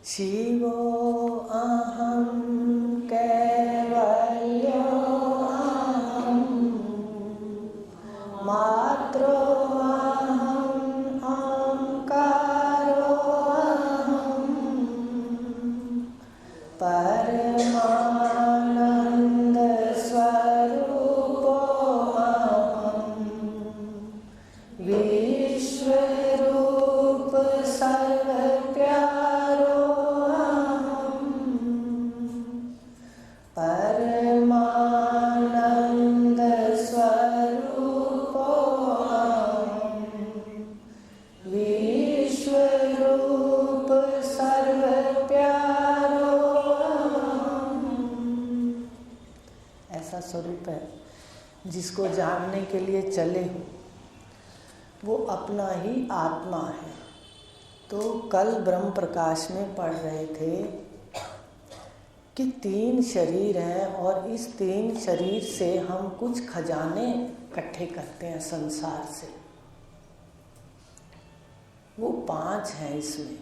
शिवो अहं कैवल्यो अहं मात्रो अहं ओंकारो अहं परमानंद स्वरूपो अहं विश्वरूप सर्वप्यारो अहं परमानंद स्वरूपो अहं विश्वरूप सर्वप्यारो अहं। ऐसा स्वरूप है जिसको जानने के लिए चले हो वो अपना ही आत्मा है। तो कल ब्रह्म प्रकाश में पढ़ रहे थे कि 3 शरीर हैं और इस 3 शरीर से हम कुछ खजाने इकट्ठे करते हैं संसार से। वो 5 हैं इसमें।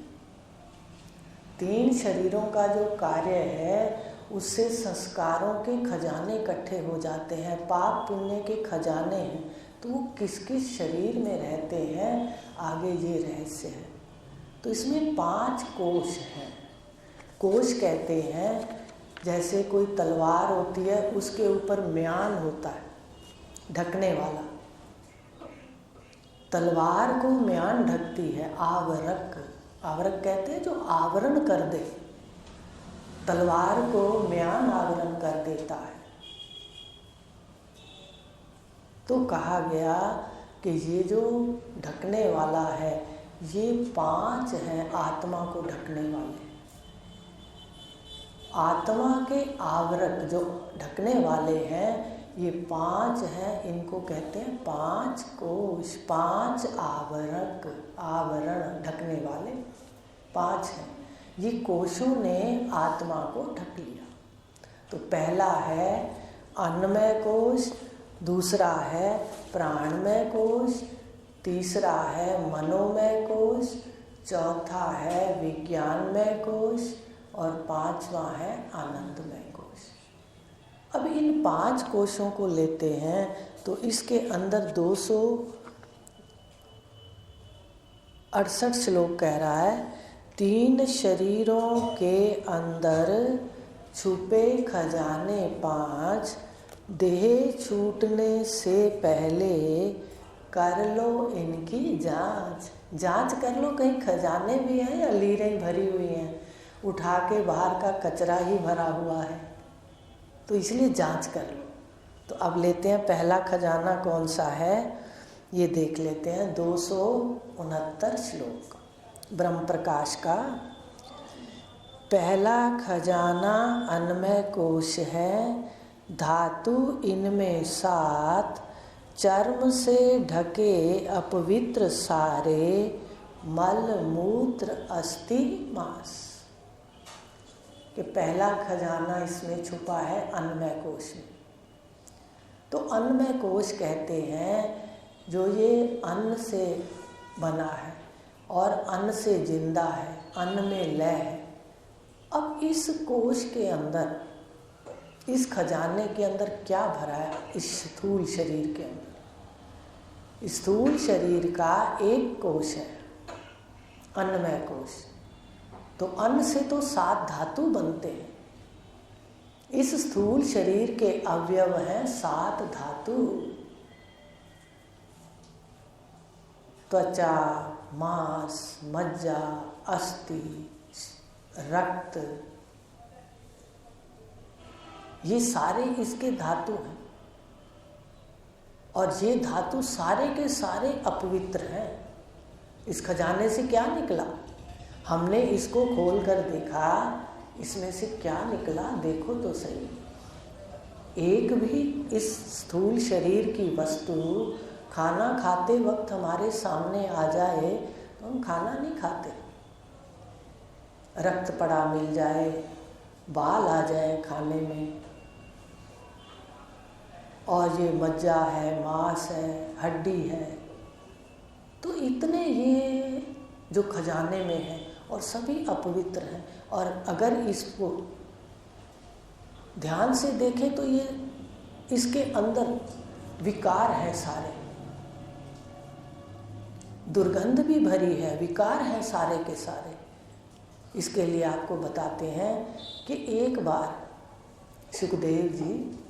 3 शरीरों का जो कार्य है उससे संस्कारों के खजाने इकट्ठे हो जाते हैं, पाप पुण्य के खजाने हैं। तो वो किस किस शरीर में रहते हैं आगे ये रहस्य है। तो इसमें 5 कोश हैं। कोश कहते हैं जैसे कोई तलवार होती है उसके ऊपर म्यान होता है ढकने वाला, तलवार को म्यान ढकती है। आवरक, आवरक कहते हैं जो आवरण कर दे, तलवार को म्यान आवरण कर देता है। तो कहा गया कि ये जो ढकने वाला है ये 5 हैं आत्मा को ढकने वाले। आत्मा के आवरक जो ढकने वाले हैं ये 5 हैं, इनको कहते हैं 5 कोश, 5 आवरक, आवरण ढकने वाले 5 हैं। ये कोशों ने आत्मा को ढक लिया। तो पहला है अन्नमय कोश, दूसरा है प्राणमय कोश, तीसरा है मनोमय कोश, चौथा है विज्ञानमय कोश और 5वां है आनंदमय कोश। अब इन 5 कोशों को लेते हैं तो इसके अंदर 268 श्लोक कह रहा है 3 शरीरों के अंदर छुपे खजाने 5, देह छूटने से पहले कर लो इनकी जांच। जांच कर लो कहीं खजाने भी हैं या लीरें भरी हुई हैं, उठा के बाहर का कचरा ही भरा हुआ है, तो इसलिए जांच कर लो। तो अब लेते हैं पहला खजाना कौन सा है ये देख लेते हैं। 269 श्लोक ब्रह्म प्रकाश का। पहला खजाना अन्नमय कोश है, धातु इनमें 7, चर्म से ढके अपवित्र सारे, मल मूत्र अस्थि मांस। कि पहला खजाना इसमें छुपा है अन्नमय कोश में। तो अन्नमय कोश कहते हैं जो ये अन्न से बना है और अन्न से जिंदा है, अन्न में लय है। अब इस कोश के अंदर, इस खजाने के अंदर क्या भरा है? इस स्थूल शरीर के अंदर, स्थूल शरीर का एक कोश है अन्नमय कोश। तो अन्न से तो 7 धातु बनते हैं। इस स्थूल शरीर के अवयव हैं 7 धातु, त्वचा, मांस, मज्जा, अस्थि, रक्त, ये सारे इसके धातु हैं। और ये धातु सारे के सारे अपवित्र हैं। इस खजाने से क्या निकला? हमने इसको खोल कर देखा, इसमें से क्या निकला देखो तो सही। एक भी इस स्थूल शरीर की वस्तु खाना खाते वक्त हमारे सामने आ जाए तो हम खाना नहीं खाते। रक्त पड़ा मिल जाए, बाल आ जाए खाने में, और ये मज्जा है, मांस है, हड्डी है, तो इतने ये जो खजाने में है। और सभी अपवित्र हैं। और अगर इसको ध्यान से देखें तो ये इसके अंदर विकार है, सारे दुर्गंध भी भरी है, विकार है सारे के सारे। इसके लिए आपको बताते हैं कि एक बार सुखदेव जी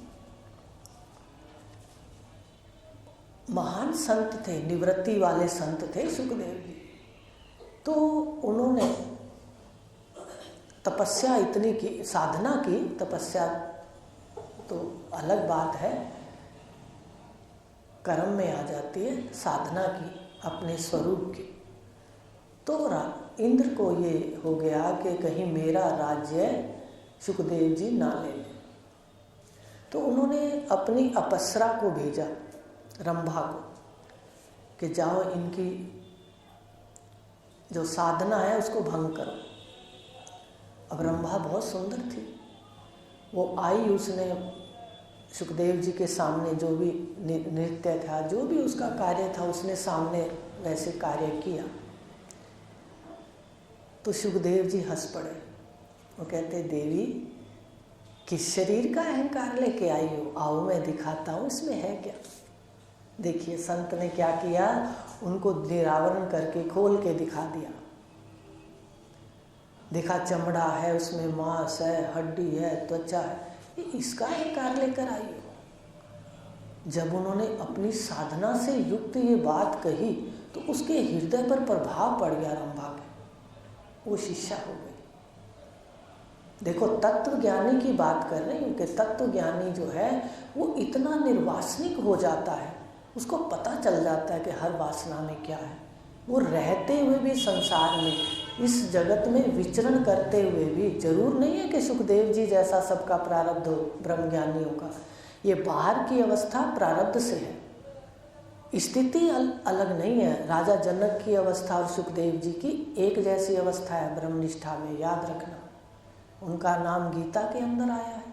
महान संत थे, निवृत्ति वाले संत थे सुखदेव जी। तो उन्होंने तपस्या इतनी की, साधना की, तपस्या तो अलग बात है, कर्म में आ जाती है, साधना की अपने स्वरूप की। तो इंद्र को ये हो गया कि कहीं मेरा राज्य सुखदेव जी ना ले लें। तो उन्होंने अपनी अप्सरा को भेजा, रंभा को, कि जाओ इनकी जो साधना है उसको भंग करो। अब रंभा बहुत सुंदर थी, वो आई, उसने सुखदेव जी के सामने जो भी नृत्य था, जो भी उसका कार्य था, उसने सामने वैसे कार्य किया। तो सुखदेव जी हंस पड़े। वो कहते, देवी किस शरीर का अहंकार लेके आई हो, आओ मैं दिखाता हूँ इसमें है क्या। देखिए संत ने क्या किया, उनको निरावरण करके खोल के दिखा दिया। देखा चमड़ा है, उसमें मांस है, हड्डी है, त्वचा है, ये इसका अहंकार लेकर आई हो। जब उन्होंने अपनी साधना से युक्त ये बात कही तो उसके हृदय पर प्रभाव पड़ गया रंभा के, वो शिष्या हो गई। देखो तत्व ज्ञानी की बात कर रही हूँ कि तत्व ज्ञानी जो है वो इतना निर्वासनिक हो जाता है, उसको पता चल जाता है कि हर वासना में क्या है। वो रहते हुए भी संसार में, इस जगत में विचरण करते हुए भी, जरूर नहीं है कि सुखदेव जी जैसा सबका प्रारब्ध हो ब्रह्मज्ञानियों का। ये बाहर की अवस्था प्रारब्ध से है, स्थिति अलग नहीं है। राजा जनक की अवस्था और सुखदेव जी की एक जैसी अवस्था है ब्रह्मनिष्ठा में, याद रखना। उनका नाम गीता के अंदर आया है।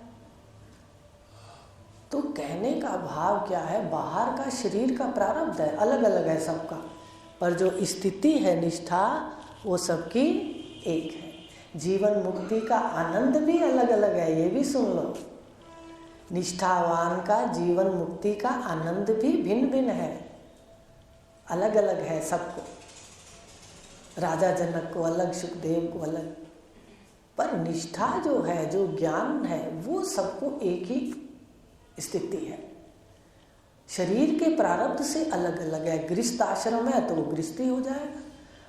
तो कहने का भाव क्या है, बाहर का शरीर का प्रारब्ध है, अलग अलग है सबका, पर जो स्थिति है निष्ठा वो सबकी एक है। जीवन मुक्ति का आनंद भी अलग अलग है, ये भी सुन लो। निष्ठावान का जीवन मुक्ति का आनंद भी भिन्न भिन्न है, अलग अलग है सबको। राजा जनक को अलग, सुखदेव को अलग, पर निष्ठा जो है, जो ज्ञान है, वो सबको एक ही स्थिति है। शरीर के प्रारब्ध से अलग अलग है। गृहस्थ आश्रम है तो वो गृहस्थी हो जाएगा,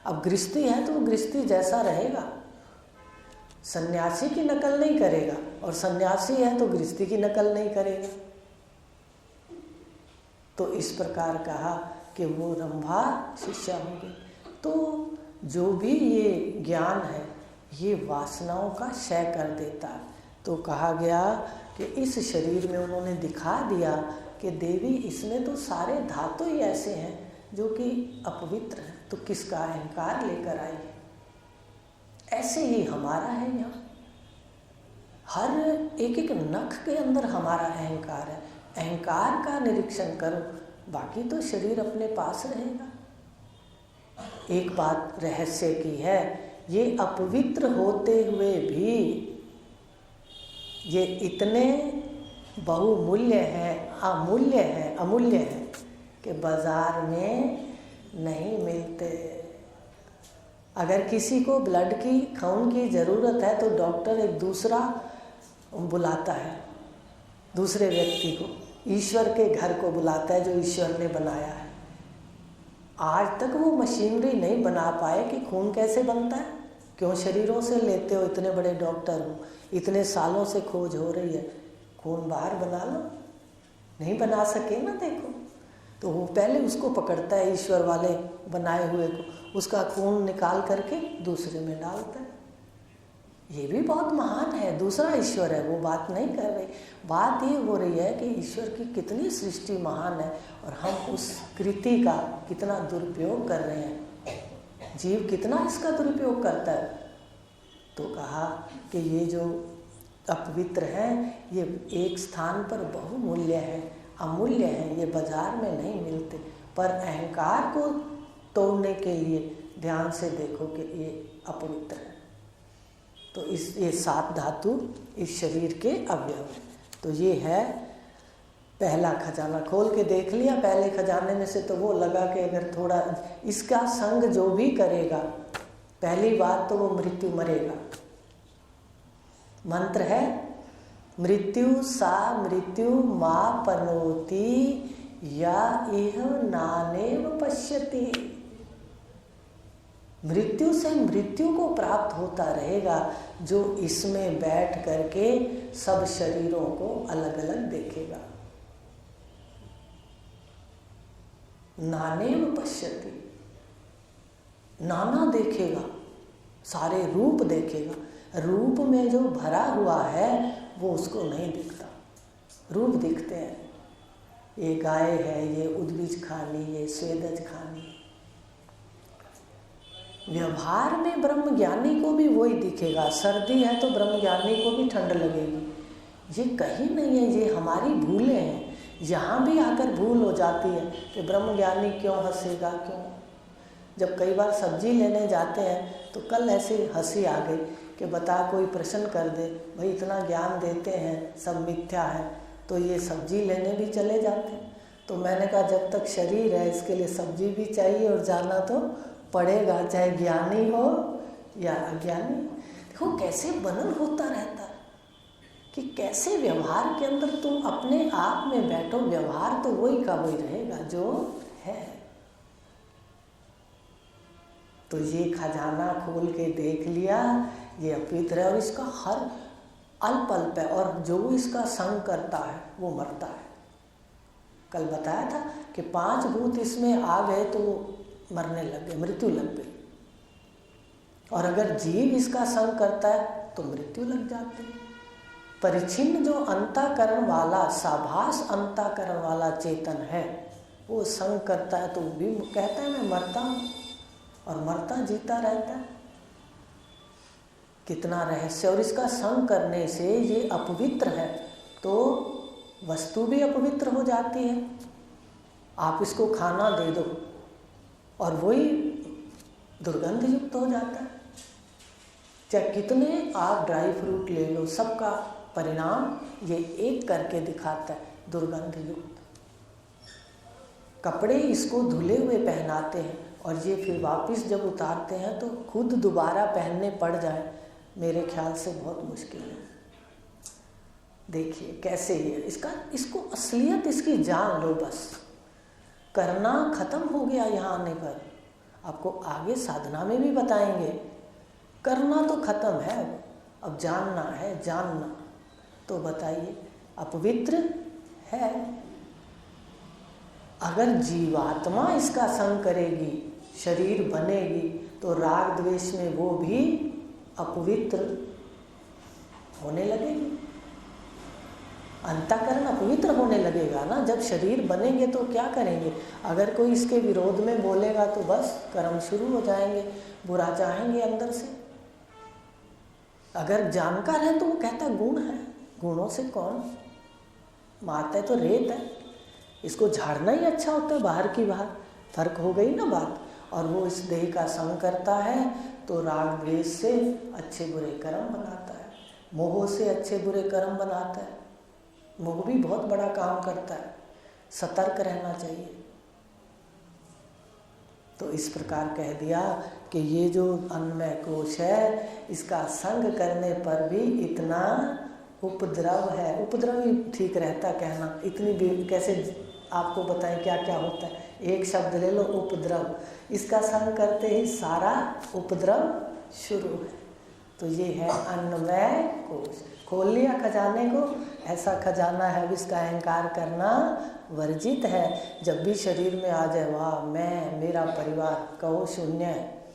अब गृहस्थी है तो वो गृहस्थी जैसा रहेगा, सन्यासी की नकल नहीं करेगा, और सन्यासी है तो गृहस्थी की नकल नहीं करेगा। तो इस प्रकार कहा कि वो रंभा शिष्या हो गई। तो जो भी ये ज्ञान है ये वासनाओं का क्षय कर देता है। तो कहा गया कि इस शरीर में उन्होंने दिखा दिया कि देवी इसमें तो सारे धातु ही ऐसे हैं जो कि अपवित्र हैं, तो किसका अहंकार लेकर आई है। ऐसे ही हमारा है, यहाँ हर एक एक नख के अंदर हमारा अहंकार है। अहंकार का निरीक्षण करो, बाकी तो शरीर अपने पास रहेगा। एक बात रहस्य की है, ये अपवित्र होते हुए भी ये इतने बहुमूल्य हैं, अमूल्य हैं कि बाजार में नहीं मिलते। अगर किसी को ब्लड की, खून की ज़रूरत है तो डॉक्टर एक दूसरा बुलाता है, दूसरे व्यक्ति को, ईश्वर के घर को बुलाता है जो ईश्वर ने बनाया है। आज तक वो मशीनरी नहीं बना पाए कि खून कैसे बनता है। क्यों शरीरों से लेते हो, इतने बड़े डॉक्टर हो, इतने सालों से खोज हो रही है, खून बाहर बना लो, नहीं बना सके ना। देखो तो वो पहले उसको पकड़ता है, ईश्वर वाले बनाए हुए को, उसका खून निकाल करके दूसरे में डालता है। ये भी बहुत महान है, दूसरा ईश्वर है, वो बात नहीं कर रही। बात ये हो रही है कि ईश्वर की कितनी सृष्टि महान है और हम उस कृति का कितना दुरुपयोग कर रहे हैं, जीव कितना इसका दुरुपयोग करता है। तो कहा कि ये जो अपवित्र हैं ये एक स्थान पर बहुमूल्य है, अमूल्य है, ये बाजार में नहीं मिलते। पर अहंकार को तोड़ने के लिए ध्यान से देखो कि ये अपवित्र है। तो ये 7 धातु इस शरीर के अवयव हैं। तो ये है पहला खजाना। खोल के देख लिया पहले खजाने में से, तो वो लगा कि अगर थोड़ा इसका संग जो भी करेगा, पहली बात तो वो मृत्यु मरेगा। मंत्र है मृत्यु सा मृत्यु मा पनोति या इह नानेव पश्यति। मृत्यु से मृत्यु को प्राप्त होता रहेगा जो इसमें बैठ करके सब शरीरों को अलग अलग देखेगा। नानेव पश्यति, नाना देखेगा, सारे रूप देखेगा। रूप में जो भरा हुआ है वो उसको नहीं दिखता। रूप दिखते हैं, ये गाय है, ये उद्भिज खानी, ये स्वेदज खानी। व्यवहार में ब्रह्मज्ञानी को भी वही दिखेगा। सर्दी है तो ब्रह्मज्ञानी को भी ठंड लगेगी। ये कहीं नहीं है, ये हमारी भूलें हैं। यहाँ भी आकर भूल हो जाती है कि ब्रह्मज्ञानी क्यों हंसेगा, क्यों। जब कई बार सब्जी लेने जाते हैं तो कल ऐसी हंसी आ गई कि बता कोई प्रश्न कर दे, भाई इतना ज्ञान देते हैं सब मिथ्या है, तो ये सब्जी लेने भी चले जाते हैं। तो मैंने कहा जब तक शरीर है इसके लिए सब्जी भी चाहिए और जाना तो पड़ेगा, चाहे ज्ञानी हो या अज्ञानी। देखो कैसे बनन होता रहता है कि कैसे व्यवहार के अंदर तुम अपने आप में बैठो, व्यवहार तो वही का वही रहेगा जो है। तो ये खजाना खोल के देख लिया, ये अपवित्र है और इसका हर अल्प अल्प है, और जो इसका संग करता है वो मरता है। कल बताया था कि 5 भूत इसमें आ गए तो मरने लग गए, मृत्यु लग गई। और अगर जीव इसका संग करता है तो मृत्यु लग जाती है। परिचिन्न जो अंतःकरण वाला, साभास अंतःकरण वाला चेतन है, वो संग करता है तो भी कहता है मैं मरता हूँ, और मरता जीता रहता है। कितना रहस्य। और इसका संग करने से ये अपवित्र है तो वस्तु भी अपवित्र हो जाती है। आप इसको खाना दे दो और वही दुर्गंध युक्त हो जाता है। चाहे कितने आप ड्राई फ्रूट ले लो, सबका परिणाम ये एक करके दिखाता है, दुर्गंध युक्त। कपड़े इसको धुले हुए पहनाते हैं और ये फिर वापस जब उतारते हैं तो खुद दोबारा पहनने पड़ जाए, मेरे ख्याल से बहुत मुश्किल है। देखिए कैसे ये इसको असलियत इसकी जान लो। बस करना खत्म हो गया यहाँ आने पर। आपको आगे साधना में भी बताएंगे, करना तो खत्म है, अब जानना है। जानना तो बताइए अपवित्र है। अगर जीवात्मा इसका संग करेगी, शरीर बनेगी, तो राग द्वेष में वो भी अपवित्र होने लगेगी। अंतःकरण अपवित्र होने लगेगा ना। जब शरीर बनेंगे तो क्या करेंगे? अगर कोई इसके विरोध में बोलेगा तो बस कर्म शुरू हो जाएंगे, बुरा चाहेंगे अंदर से। अगर जानकार है तो वो कहता गुण है, गुणों से कौन मारता है, तो रेत है, इसको झाड़ना ही अच्छा होता है बाहर की बाहर। फर्क हो गई ना बात। और वो इस देह का संग करता है तो राग द्वेष से अच्छे बुरे कर्म बनाता है, मोह से अच्छे बुरे कर्म बनाता है। मोह भी बहुत बड़ा काम करता है, सतर्क रहना चाहिए। तो इस प्रकार कह दिया कि ये जो अन्नमय कोश है, इसका संग करने पर भी इतना उपद्रव है। उपद्रव ही ठीक रहता कहना, इतनी भी कैसे आपको बताएं क्या क्या होता है। एक शब्द ले लो, उपद्रव। इसका संग करते ही सारा उपद्रव शुरू है। तो ये है अन्नमय कोश। खोल लिया खजाने को, ऐसा खजाना है, अब इसका अहंकार करना वर्जित है। जब भी शरीर में आ जाए, वाह मैं, मेरा परिवार, कहो शून्य है।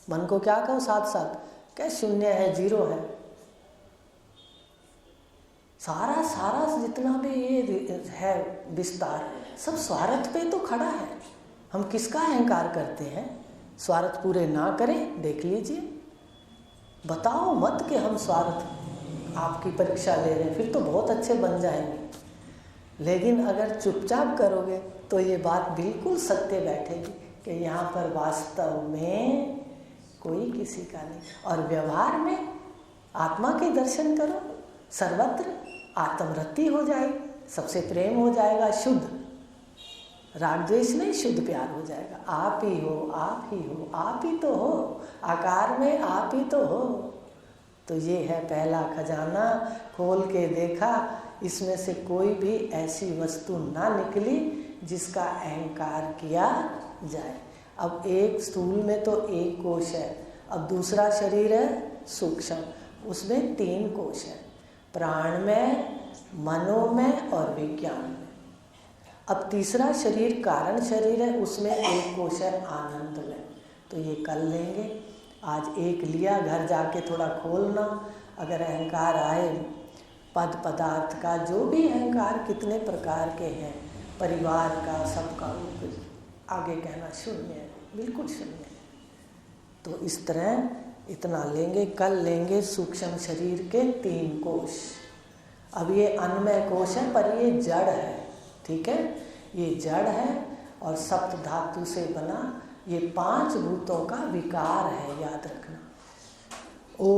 मन को क्या कहो साथ साथ, क्या शून्य है, जीरो है। सारा जितना भी ये है विस्तार, सब स्वार्थ पे तो खड़ा है। हम किसका अहंकार करते हैं? स्वार्थ पूरे ना करें, देख लीजिए। बताओ मत कि हम स्वार्थ आपकी परीक्षा ले रहे हैं, फिर तो बहुत अच्छे बन जाएंगे। लेकिन अगर चुपचाप करोगे तो ये बात बिल्कुल सत्य बैठेगी कि यहाँ पर वास्तव में कोई किसी का नहीं। और व्यवहार में आत्मा के दर्शन करो, सर्वत्र आत्मरति हो जाएगी, सबसे प्रेम हो जाएगा, शुद्ध राग द्वेष नहीं, शुद्ध प्यार हो जाएगा। आप ही हो, आप ही हो, आप ही तो हो, आकार में आप ही तो हो। तो ये है पहला खजाना, खोल के देखा, इसमें से कोई भी ऐसी वस्तु ना निकली जिसका अहंकार किया जाए। अब एक स्थूल में तो एक कोश है, अब दूसरा शरीर है सूक्ष्म, उसमें 3 कोश है, प्राण में, मनो में और विज्ञान में। अब तीसरा शरीर कारण शरीर है, उसमें एक कोश है आनंद में। तो ये कल लेंगे, आज एक लिया, घर जाके थोड़ा खोलना। अगर अहंकार आए, पद पदार्थ का, जो भी अहंकार कितने प्रकार के हैं, परिवार का, सबका, आगे कहना शून्य है, बिल्कुल शून्य है। तो इस तरह इतना लेंगे, कल लेंगे सूक्ष्म शरीर के 3 कोश। अब ये अन्नमय कोश है, पर ये जड़ है, ठीक है, ये जड़ है और सप्त धातु से बना, ये 5 भूतों का विकार है, याद रखना। ओ